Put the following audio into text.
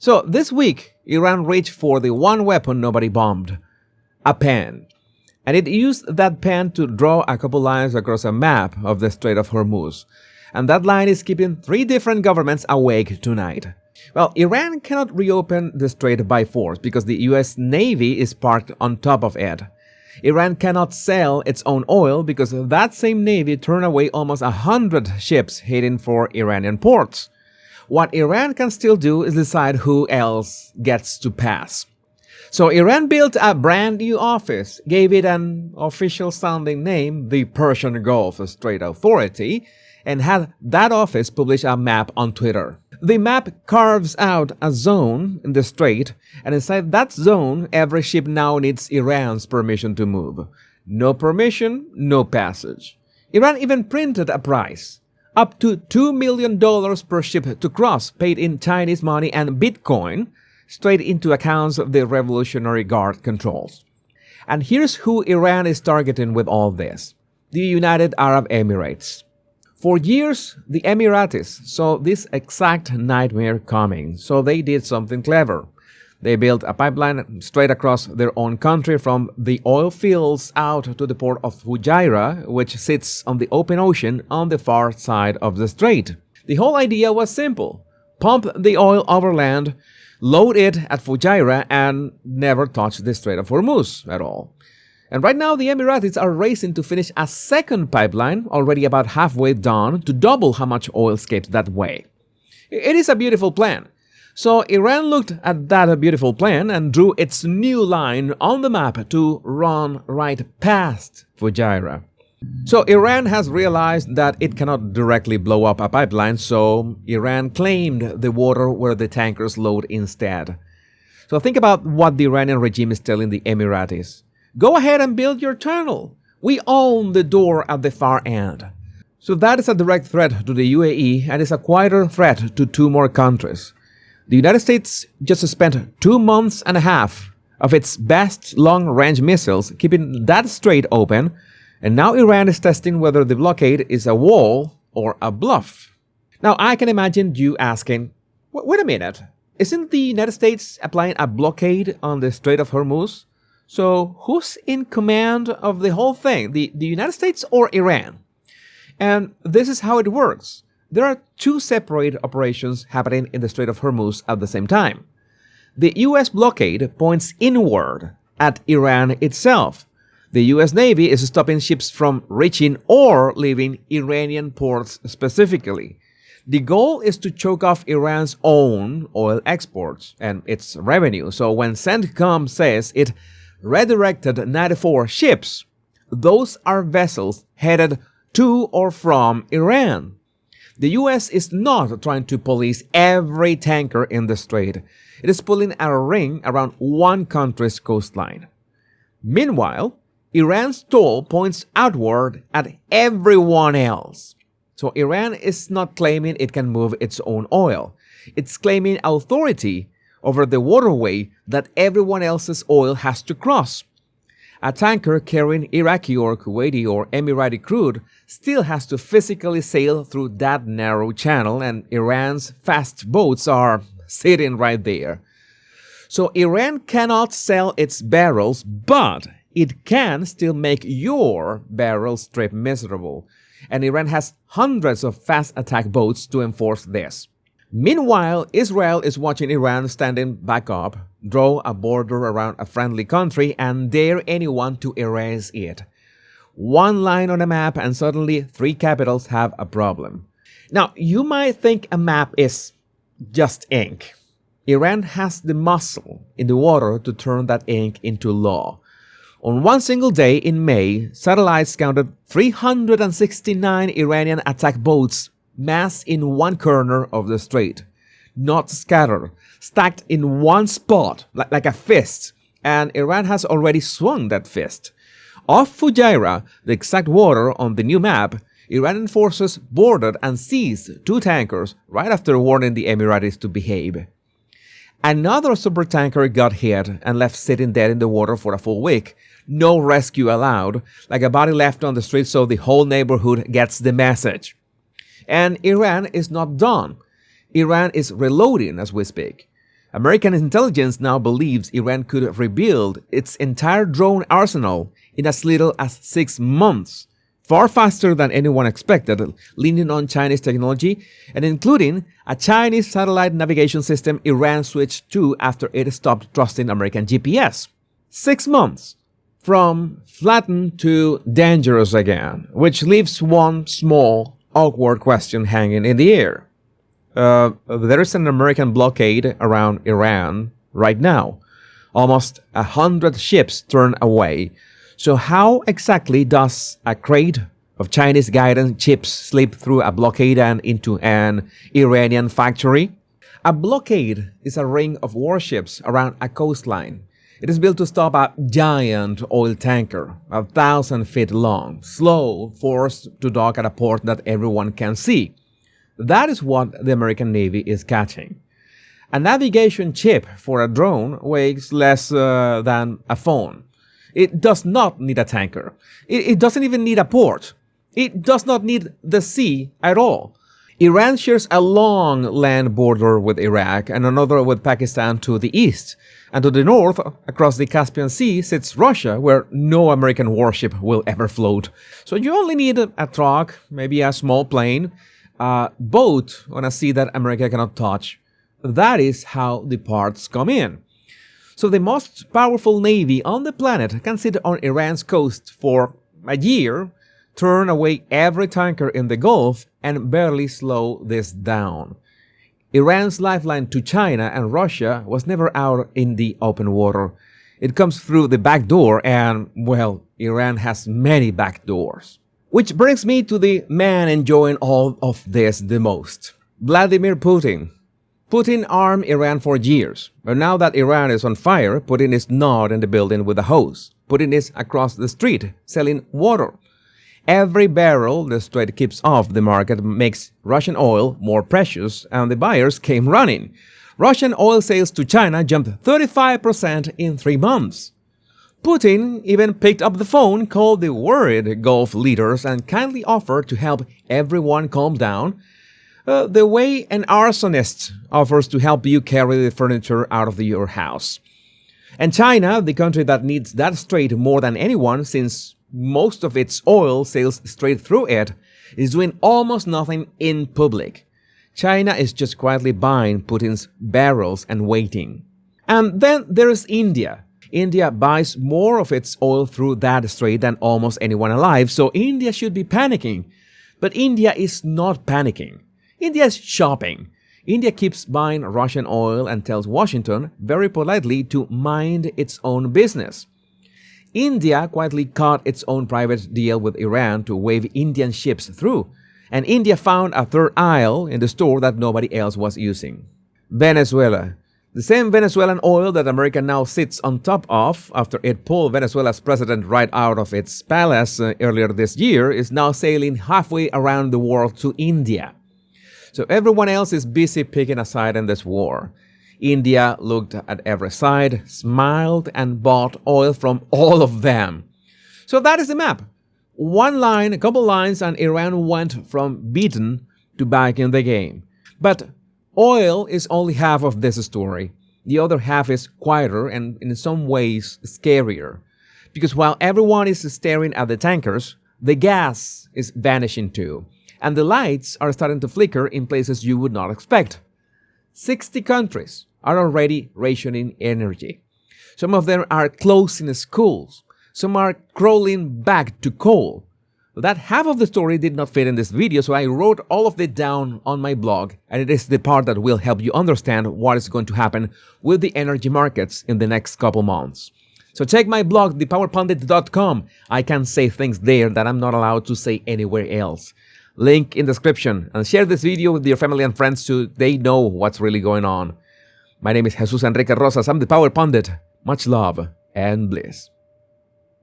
So this week, Iran reached for the one weapon nobody bombed, a pen. And it used that pen to draw a couple lines across a map of the Strait of Hormuz. And that line is keeping 3 different governments awake tonight. Well, Iran cannot reopen the strait by force because the US Navy is parked on top of it. Iran cannot sell its own oil because that same Navy turned away almost 100 ships heading for Iranian ports. What Iran can still do is decide who else gets to pass. So Iran built a brand new office, gave it an official sounding name, the Persian Gulf Strait Authority, and had that office publish a map on Twitter. The map carves out a zone in the strait, and inside that zone, every ship now needs Iran's permission to move. No permission, no passage. Iran even printed a price, up to $2 million per ship to cross, paid in Chinese money and Bitcoin, straight into accounts the Revolutionary Guard controls. And here's who Iran is targeting with all this: the United Arab Emirates. For years, the Emiratis saw this exact nightmare coming, so they did something clever. They built a pipeline straight across their own country from the oil fields out to the port of Fujairah, which sits on the open ocean on the far side of the strait. The whole idea was simple: pump the oil overland, load it at Fujairah, and never touch the Strait of Hormuz at all. And right now, the Emiratis are racing to finish a second pipeline, already about halfway done, to double how much oil escapes that way. It is a beautiful plan. So Iran looked at that beautiful plan and drew its new line on the map to run right past Fujairah. So Iran has realized that it cannot directly blow up a pipeline, so Iran claimed the water where the tankers load instead. So think about what the Iranian regime is telling the Emiratis. Go ahead and build your tunnel. We own the door at the far end. So that is a direct threat to the UAE and is a quieter threat to 2 more countries. The United States just spent 2 months and a half of its best long-range missiles keeping that strait open, and now Iran is testing whether the blockade is a wall or a bluff. Now I can imagine you asking, wait a minute, isn't the United States applying a blockade on the Strait of Hormuz? So who's in command of the whole thing, the United States or Iran? And this is how it works. There are 2 separate operations happening in the Strait of Hormuz at the same time. The US blockade points inward at Iran itself. The US Navy is stopping ships from reaching or leaving Iranian ports specifically. The goal is to choke off Iran's own oil exports and its revenue. So when CENTCOM says it redirected 94 ships, those are vessels headed to or from Iran. The US is not trying to police every tanker in the strait. It is pulling a ring around one country's coastline. Meanwhile, Iran's toll points outward at everyone else. So Iran is not claiming it can move its own oil. It's claiming authority over the waterway that everyone else's oil has to cross. A tanker carrying Iraqi or Kuwaiti or Emirati crude still has to physically sail through that narrow channel, and Iran's fast boats are sitting right there. So Iran cannot sell its barrels, but it can still make your barrels trip miserable. And Iran has hundreds of fast attack boats to enforce this. Meanwhile, Israel is watching Iran standing back up, draw a border around a friendly country, and dare anyone to erase it. One line on a map and suddenly 3 capitals have a problem. Now, you might think a map is just ink. Iran has the muscle in the water to turn that ink into law. On one single day in May, satellites counted 369 Iranian attack boats massed in one corner of the strait, not scattered, stacked in one spot like a fist, and Iran has already swung that fist. Off Fujairah, the exact water on the new map, Iranian forces boarded and seized 2 tankers right after warning the Emiratis to behave. Another supertanker got hit and left sitting dead in the water for a full week. No rescue allowed, like a body left on the street so the whole neighborhood gets the message. And Iran is not done. Iran is reloading as we speak. American intelligence now believes Iran could rebuild its entire drone arsenal in as little as 6 months, far faster than anyone expected, leaning on Chinese technology and including a Chinese satellite navigation system Iran switched to after it stopped trusting American GPS. 6 months from flattened to dangerous again, which leaves one small, awkward question hanging in the air. There is an American blockade around Iran right now. Almost 100 ships turned away. So how exactly does a crate of Chinese guidance chips slip through a blockade and into an Iranian factory? A blockade is a ring of warships around a coastline. It is built to stop a giant oil tanker, 1,000 feet long, slow, forced to dock at a port that everyone can see. That is what the American Navy is catching. A navigation chip for a drone weighs less than a phone. It does not need a tanker. It doesn't even need a port. It does not need the sea at all. Iran shares a long land border with Iraq and another with Pakistan to the east. And to the north, across the Caspian Sea, sits Russia, where no American warship will ever float. So you only need a truck, maybe a small plane, a boat on a sea that America cannot touch. That is how the parts come in. So the most powerful navy on the planet can sit on Iran's coast for a year, turn away every tanker in the Gulf, and barely slow this down. Iran's lifeline to China and Russia was never out in the open water. It comes through the back door and, well, Iran has many back doors. Which brings me to the man enjoying all of this the most, Vladimir Putin. Putin armed Iran for years, but now that Iran is on fire, Putin is not in the building with a hose. Putin is across the street selling water. Every barrel the Strait keeps off the market makes Russian oil more precious, and the buyers came running. Russian oil sales to China jumped 35% in 3 months. Putin even picked up the phone, called the worried Gulf leaders, and kindly offered to help everyone calm down, the way an arsonist offers to help you carry the furniture out of your house. And China, the country that needs that strait more than anyone since most of its oil sails straight through it, is doing almost nothing in public. China is just quietly buying Putin's barrels and waiting. And then there is India. India buys more of its oil through that strait than almost anyone alive, so India should be panicking. But India is not panicking. India is shopping. India keeps buying Russian oil and tells Washington, very politely, to mind its own business. India quietly cut its own private deal with Iran to wave Indian ships through, and India found a third aisle in the store that nobody else was using. Venezuela. The same Venezuelan oil that America now sits on top of after it pulled Venezuela's president right out of its palace earlier this year is now sailing halfway around the world to India. So everyone else is busy picking a side in this war. India looked at every side, smiled, and bought oil from all of them. So that is the map. One line, a couple lines, and Iran went from beaten to back in the game. But oil is only half of this story. The other half is quieter and in some ways scarier. Because while everyone is staring at the tankers, the gas is vanishing too. And the lights are starting to flicker in places you would not expect. 60 countries are already rationing energy. Some of them are closing schools. Some are crawling back to coal. That half of the story did not fit in this video, so I wrote all of it down on my blog, and it is the part that will help you understand what is going to happen with the energy markets in the next couple months. So check my blog, thepowerpundit.com. I can say things there that I'm not allowed to say anywhere else. Link in description, and share this video with your family and friends so they know what's really going on. My name is Jesus Enrique Rosas. I'm the Power Pundit. Much love and bliss.